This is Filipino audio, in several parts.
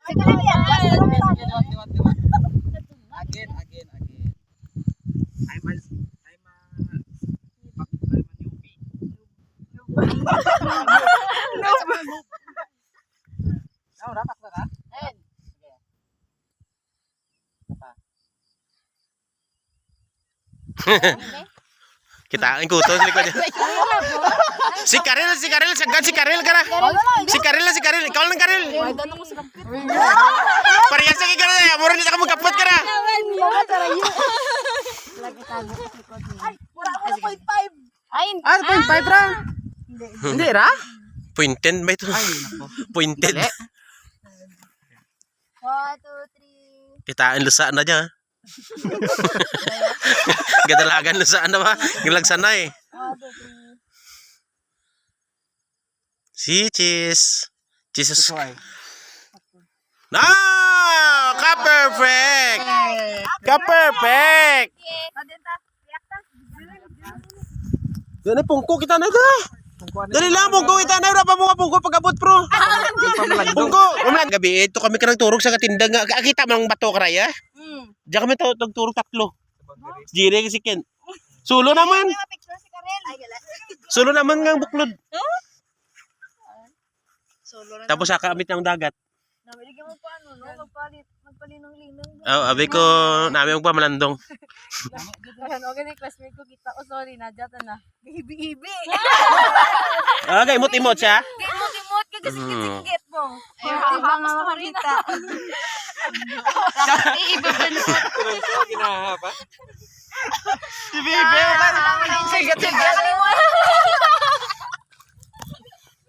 Sige lang yan. Again. I'm a rapat ka? Ayun. Kita ang kuto sa likod niya. Si Karel, sagad si Karel ka na. Si Karel, ikaw lang Karel. Parehas sa Karel, mura nito ka magkapot ka na. Wala ko na 0.5. Ay, 0.5 ra? Hindi ra? Pointed ba ito? Pointed. 1, 2, 3. Kita ang lusaan na niya. Gadalagan lusaan na ba? Gilagsan na eh. 1, 2, 3. Si Cheese. Jesus. Why? No! Ka-perfect! Ka-perfect! Yan ay pungko kita na ito. Dali lang, pungko kita na. Wala pa mga pungko pag-abot pro. Pungko. Umalang gabi, ito kami ka nagturog sa katinda nga. Kakita mo ng bato karaya? Diyan kami nagturog 3. Jiri si Ken. Sulo naman. Sulo naman nga ang buklod. Tapos sakamit ng dagat. Nabigyan mo pa ano, no? Magpalinong-linong. Abi ko, namin pa malandong. Ayan, okay na yung classmate ko kita. Oh, sorry na, dyan na. Hibi-hibi. Okay, imot-imot siya. Kimot-kimot ka kasi get mo. Ayun, di ba nga makita? Iiba ba na? Ginahapa? Si Bibi, Sigat-sigat.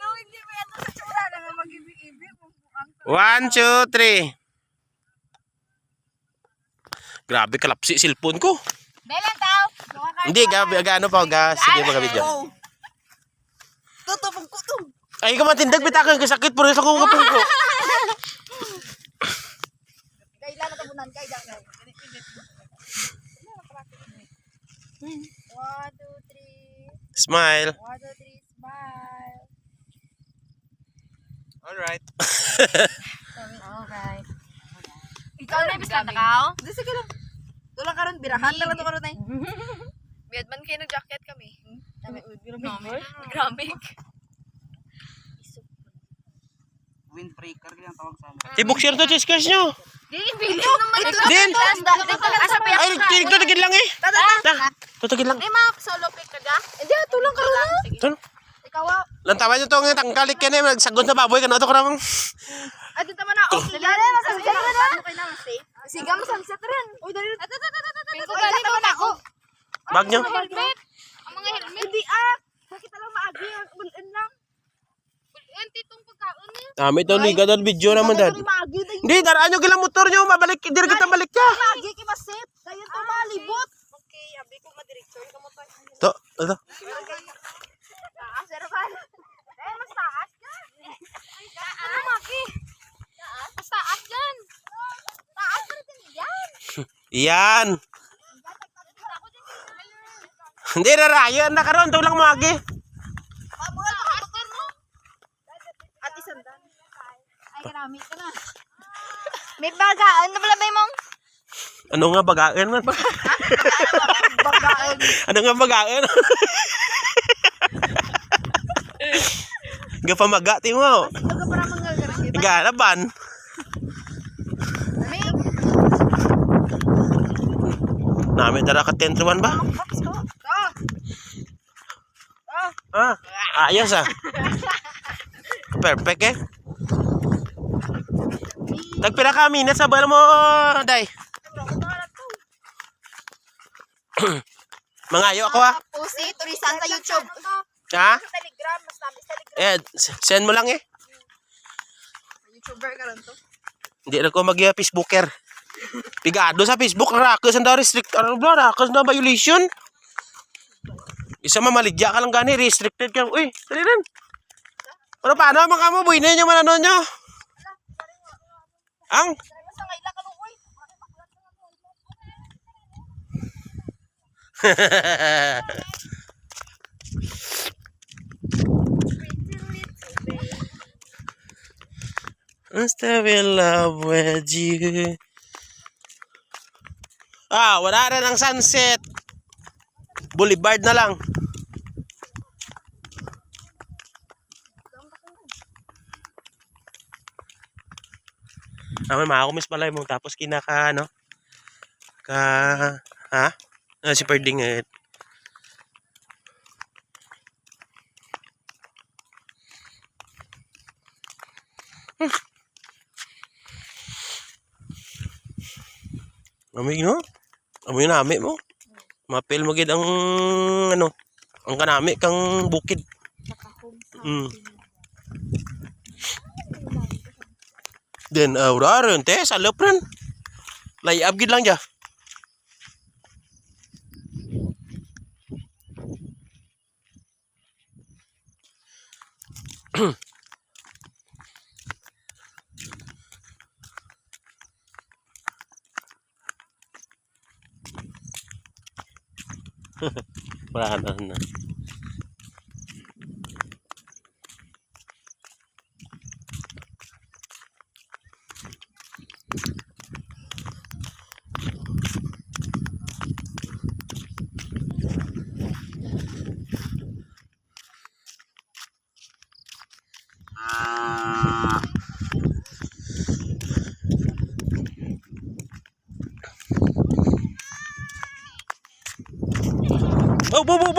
No, hindi mo yan sa tsura na mag-ibi-ibi. 1, 2, 3. Grabe kalapsi cellphone ko. Bela tao. Hindi, ano pa, sige mga video. Tutupong kutum. Ay, ka matindag, bitakan ka sakit, pero sa kong kapong ko. Kailan na tabunan kay dangay. 1, 2, 3. Smile. 1, 2, 3, smile. Alright. Okay. Ikaw na bis lang takaw? Di sige lang. Tulang karon birahan na lang to karon ay. Biyad man kayo nag-jacket kami. Grabe. Windbreaker yung tawag sa amin. Tibok share to, chiskas nyo. Di video naman ito. Din. Asa pa Ay, tutugin lang eh. Tutugin lang. May mga solo pic ka ga? Hindi tulang karon na. Ito. Ikaw. Lantawan nyo itong tangkalik ka na, nagsagot na baboy ka na ito ko namang. Ito tama na. Okay, dali na sunset na. Okay na safe. Sigang sunset rin. Uy, dali. Pinko gali ko na ako. Bag nyo. Helmet. Ang mga helmet. Hindi Nakita lang maagi ang bulin lang. Bulin titong pagkaon niya. May ito liga doon, video naman dad. Hindi, daraan nyo gilang motor nyo, mabalik, hindi rin kita balik ka. Maagi ki safe. Dayon to malibot. Okay, abi ko ma-direction ka mo pa. Ito, ito. Taas pero ba? Mas taas ka. Ano maki? Mas taas yan. Taas pa rin yan. Iyan. Hindi, rarayan na karon, ito lang magi. Ati sandan. Ay, karami ka na. May bagaan na pala ba mong? Ano nga bagaan man? Bagaan. Ano nga bagaan? Gapamaga, ti mo. Baga para manggagaran. Galaban. Namin dala ka 10-1 ba? Ayos ah. Perfect eh. Nagpira ka minutes sa bala mo, day. Mangayo ako ah. Pusi, turisan sa YouTube. Ha? Sa Telegram, mas namin sa Telegram. Send mo lang eh. YouTuber ka lang to. Hindi na ko mag-Facebooker. Pigado sa Facebook, rakas na restrict. Ano ba, rakas na violation? Isa mamaligya ka lang gani, restricted ka. Uy, dali rin. Ano paano, mga mo, buhay na yun yung manano nyo. Ang? I'm still in love with you. Wala rin ang Sunset Boulevard na lang. May makakumis pala mo tapos kinaka ano si Perding Amoy no? Amoy na ame mo. Mapil mo gid ang ano, ang kanami kang bukid. Then uraron te sa lepran. Layab gid lang ja. Wala na.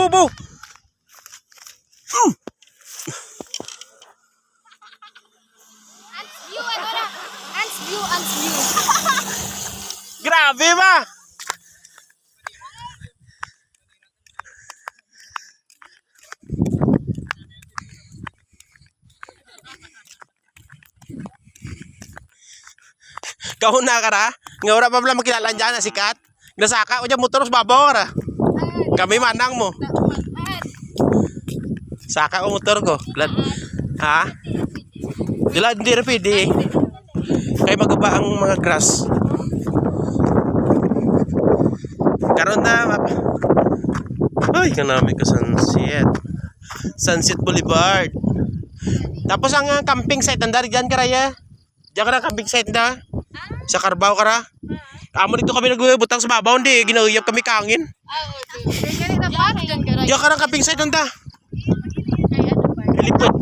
Bo. Ants view. Grabe ba? Kahuna ka ra? Nga ora pa pala makilala dyan na sikat? Nasaka ko dyan motor sa babaw ra. Kami manang mo. Saka ko motor ko. Ha? Dila hindi rin pwede. Kaya magaba ang mga grass. Karon na ay kanami ka Sunset Boulevard. Tapos ang camping site andar diyan karaya. Diyan ka na camping site da. Sa Carabao kara. Amo dito kami nagbutang sa babaw hindi ginauyap kami kangin. Kaya dapat dyan ka rin. Diyan ka na camping site anda. Lipod.